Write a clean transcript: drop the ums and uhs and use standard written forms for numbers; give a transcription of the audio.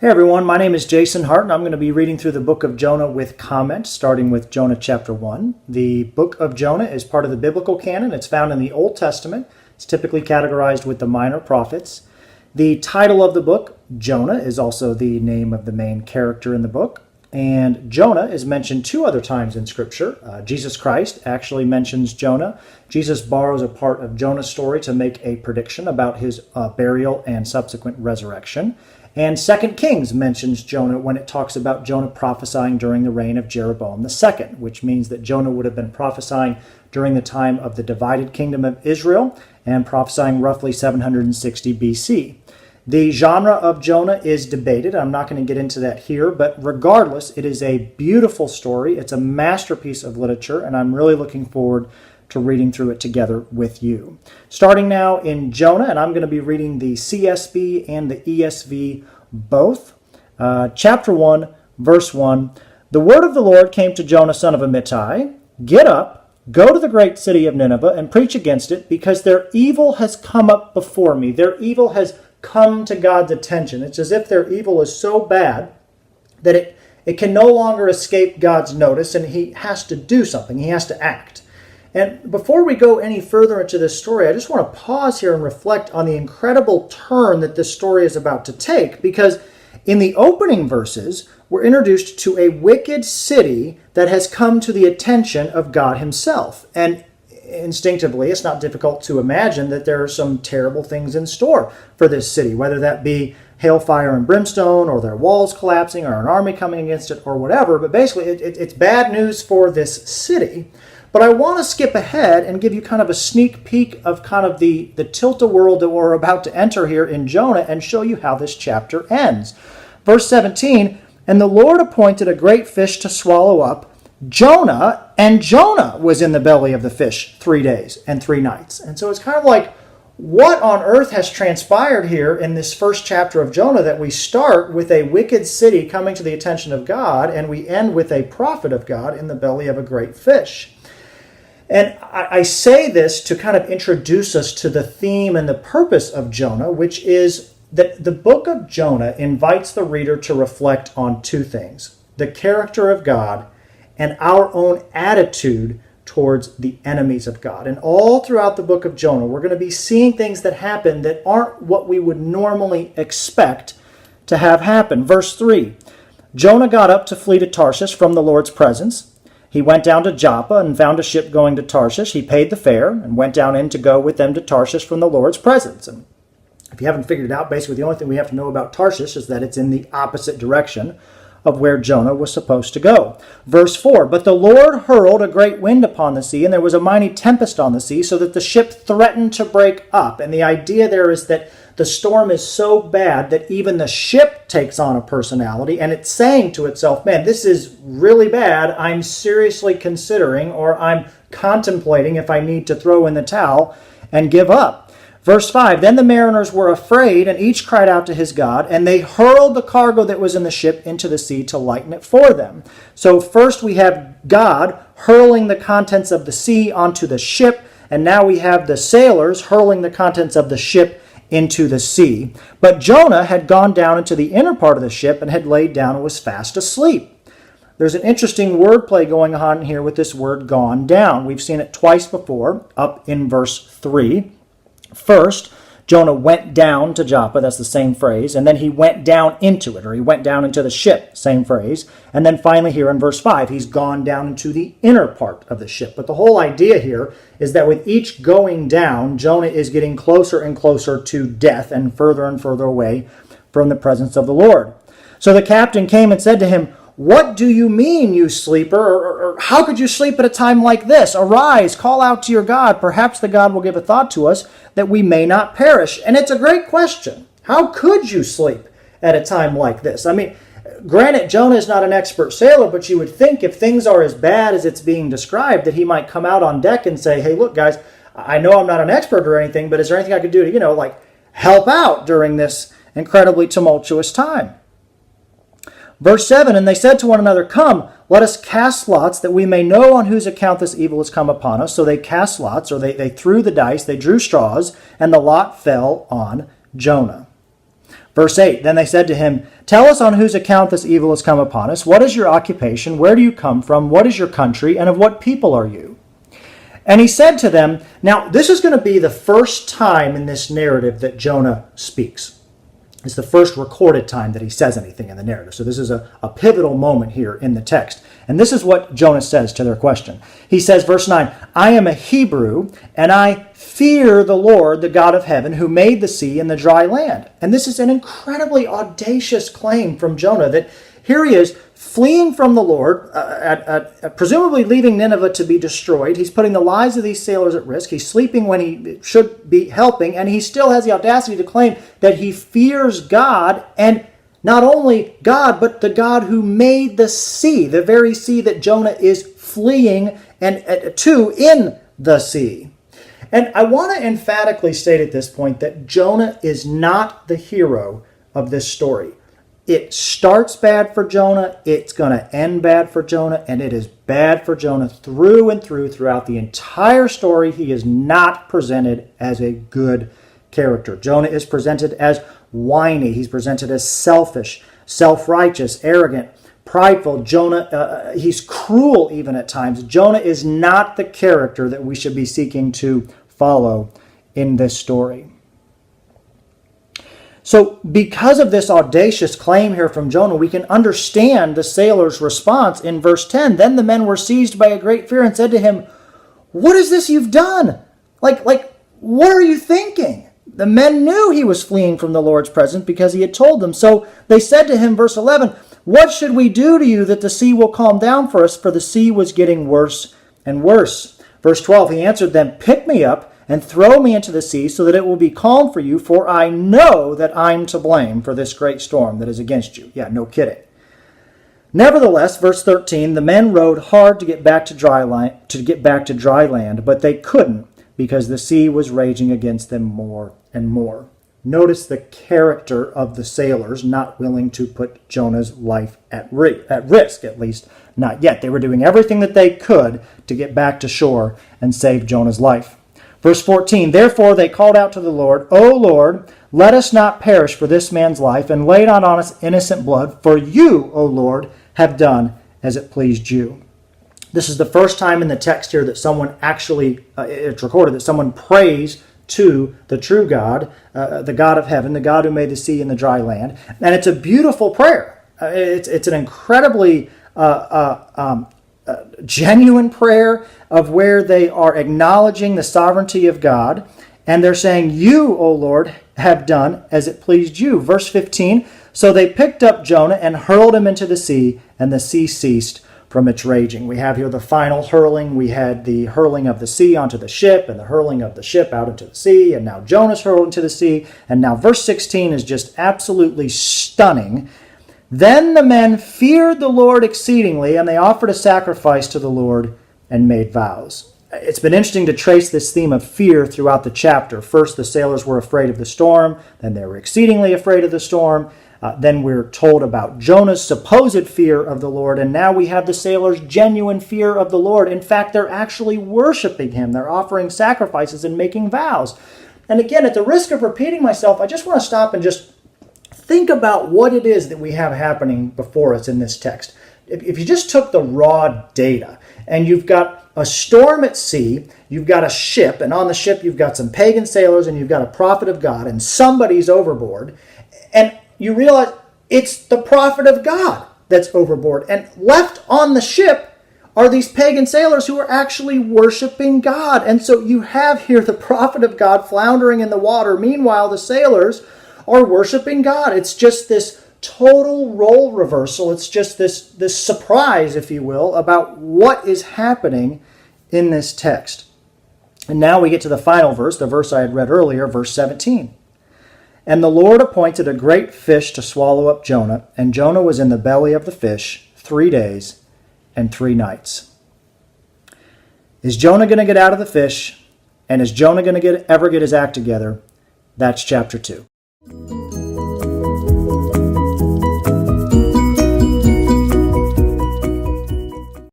Hey everyone, my name is Jason Hart and I'm going to be reading through the book of Jonah with comments, starting with Jonah chapter 1. The book of Jonah is part of the biblical canon. It's found in the Old Testament. It's typically categorized with the minor prophets. The title of the book, Jonah, is also the name of the main character in the book. And Jonah is mentioned two other times in Scripture. Jesus Christ actually mentions Jonah. Jesus borrows a part of Jonah's story to make a prediction about his burial and subsequent resurrection. And 2 Kings mentions Jonah when it talks about Jonah prophesying during the reign of Jeroboam II, which means that Jonah would have been prophesying during the time of the divided kingdom of Israel and prophesying roughly 760 BC. The genre of Jonah is debated. I'm not going to get into that here, but regardless, it is a beautiful story. It's a masterpiece of literature, and I'm really looking forward to reading through it together with you. Starting now in Jonah, and I'm going to be reading the CSB and the ESV both. Chapter 1, verse 1. The word of the Lord came to Jonah, son of Amittai. Get up, go to the great city of Nineveh, and preach against it, because their evil has come up before me. Their evil has come to God's attention. It's as if their evil is so bad that it can no longer escape God's notice, and he has to do something. He has to act. And before we go any further into this story, I just want to pause here and reflect on the incredible turn that this story is about to take, because in the opening verses, we're introduced to a wicked city that has come to the attention of God himself. And instinctively, it's not difficult to imagine that there are some terrible things in store for this city, whether that be hailfire and brimstone, or their walls collapsing, or an army coming against it, or whatever. But basically, it's bad news for this city. But I want to skip ahead and give you kind of a sneak peek of kind of the tilt-a-whirl that we're about to enter here in Jonah and show you how this chapter ends. Verse 17, and the Lord appointed a great fish to swallow up Jonah, and Jonah was in the belly of the fish 3 days and 3 nights. And so it's kind of like, what on earth has transpired here in this first chapter of Jonah that we start with a wicked city coming to the attention of God, and we end with a prophet of God in the belly of a great fish? And I say this to kind of introduce us to the theme and the purpose of Jonah, which is that the book of Jonah invites the reader to reflect on two things: the character of God and our own attitude towards the enemies of God. And all throughout the book of Jonah, we're going to be seeing things that happen that aren't what we would normally expect to have happen. Verse 3, Jonah got up to flee to Tarshish from the Lord's presence. He went down to Joppa and found a ship going to Tarshish. He paid the fare and went down in to go with them to Tarshish from the Lord's presence. And if you haven't figured it out, basically the only thing we have to know about Tarshish is that it's in the opposite direction of where Jonah was supposed to go. Verse 4, but the Lord hurled a great wind upon the sea, and there was a mighty tempest on the sea, so that the ship threatened to break up. And the idea there is that the storm is so bad that even the ship takes on a personality, and it's saying to itself, man, this is really bad. I'm seriously considering, or I'm contemplating if I need to throw in the towel and give up. Verse 5, then the mariners were afraid, and each cried out to his God, and they hurled the cargo that was in the ship into the sea to lighten it for them. So first we have God hurling the contents of the sea onto the ship, and now we have the sailors hurling the contents of the ship into the sea. But Jonah had gone down into the inner part of the ship and had laid down and was fast asleep. There's an interesting wordplay going on here with this word gone down. We've seen it twice before, up in verse 3. First, Jonah went down to Joppa, that's the same phrase, and then he went down into it, or he went down into the ship, same phrase. And then finally here in verse 5, he's gone down into the inner part of the ship. But the whole idea here is that with each going down, Jonah is getting closer and closer to death and further away from the presence of the Lord. So the captain came and said to him, what do you mean, you sleeper? Or how could you sleep at a time like this? Arise, call out to your God. Perhaps the God will give a thought to us that we may not perish. And it's a great question. How could you sleep at a time like this? I mean, granted, Jonah is not an expert sailor, but you would think if things are as bad as it's being described, that he might come out on deck and say, hey, look, guys, I know I'm not an expert or anything, but is there anything I could do to, help out during this incredibly tumultuous time? Verse 7, and they said to one another, come, let us cast lots that we may know on whose account this evil has come upon us. So they cast lots, or they threw the dice, they drew straws, and the lot fell on Jonah. Verse 8, then they said to him, tell us on whose account this evil has come upon us. What is your occupation? Where do you come from? What is your country? And of what people are you? And he said to them, now this is going to be the first time in this narrative that Jonah speaks. It's the first recorded time that he says anything in the narrative. So this is a pivotal moment here in the text. And this is what Jonah says to their question. He says, verse 9, I am a Hebrew, and I fear the Lord, the God of heaven, who made the sea and the dry land. And this is an incredibly audacious claim from Jonah, that here he is fleeing from the Lord, presumably leaving Nineveh to be destroyed. He's putting the lives of these sailors at risk. He's sleeping when he should be helping, and he still has the audacity to claim that he fears God, and not only God, but the God who made the sea, the very sea that Jonah is fleeing and to in the sea. And I want to emphatically state at this point that Jonah is not the hero of this story. It starts bad for Jonah, it's going to end bad for Jonah, and it is bad for Jonah through and through throughout the entire story. He is not presented as a good character. Jonah is presented as whiny. He's presented as selfish, self-righteous, arrogant, prideful. Jonah, he's cruel even at times. Jonah is not the character that we should be seeking to follow in this story. So because of this audacious claim here from Jonah, we can understand the sailors' response in verse 10. Then the men were seized by a great fear and said to him, what is this you've done? Like, what are you thinking? The men knew he was fleeing from the Lord's presence because he had told them. So they said to him, verse 11, what should we do to you that the sea will calm down for us? For the sea was getting worse and worse. Verse 12, he answered them, pick me up and throw me into the sea so that it will be calm for you, for I know that I'm to blame for this great storm that is against you. Yeah, no kidding. Nevertheless, verse 13, the men rowed hard to get back to dry land, but they couldn't because the sea was raging against them more and more. Notice the character of the sailors not willing to put Jonah's life at risk, at least not yet. They were doing everything that they could to get back to shore and save Jonah's life. Verse 14, therefore they called out to the Lord, O Lord, let us not perish for this man's life, and lay not on us innocent blood, for you, O Lord, have done as it pleased you. This is the first time in the text here that someone actually, it's recorded that someone prays to the true God, the God of heaven, the God who made the sea and the dry land. And it's a beautiful prayer. It's an incredibly genuine prayer of where they are acknowledging the sovereignty of God, and they're saying, you, O Lord, have done as it pleased you. Verse 15, so they picked up Jonah and hurled him into the sea, and the sea ceased from its raging. We have here the final hurling. We had the hurling of the sea onto the ship, and the hurling of the ship out into the sea, and now Jonah's hurled into the sea, and now verse 16 is just absolutely stunning. Then the men feared the Lord exceedingly, and they offered a sacrifice to the Lord and made vows. It's been interesting to trace this theme of fear throughout the chapter. First, the sailors were afraid of the storm. Then they were exceedingly afraid of the storm. Then we're told about Jonah's supposed fear of the Lord. And now we have the sailors' genuine fear of the Lord. In fact, they're actually worshiping him. They're offering sacrifices and making vows. And again, at the risk of repeating myself, I just want to stop and just think about what it is that we have happening before us in this text. If you just took the raw data and you've got a storm at sea, you've got a ship, and on the ship you've got some pagan sailors and you've got a prophet of God, and somebody's overboard, and you realize it's the prophet of God that's overboard, and left on the ship are these pagan sailors who are actually worshiping God. And so you have here the prophet of God floundering in the water. Meanwhile, the sailors are worshiping God. It's just this total role reversal. It's just this surprise, if you will, about what is happening in this text. And now we get to the final verse, the verse I had read earlier, verse 17. And the Lord appointed a great fish to swallow up Jonah, and Jonah was in the belly of the fish 3 days and 3 nights. Is Jonah going to get out of the fish? And is Jonah going to ever get his act together? That's chapter 2.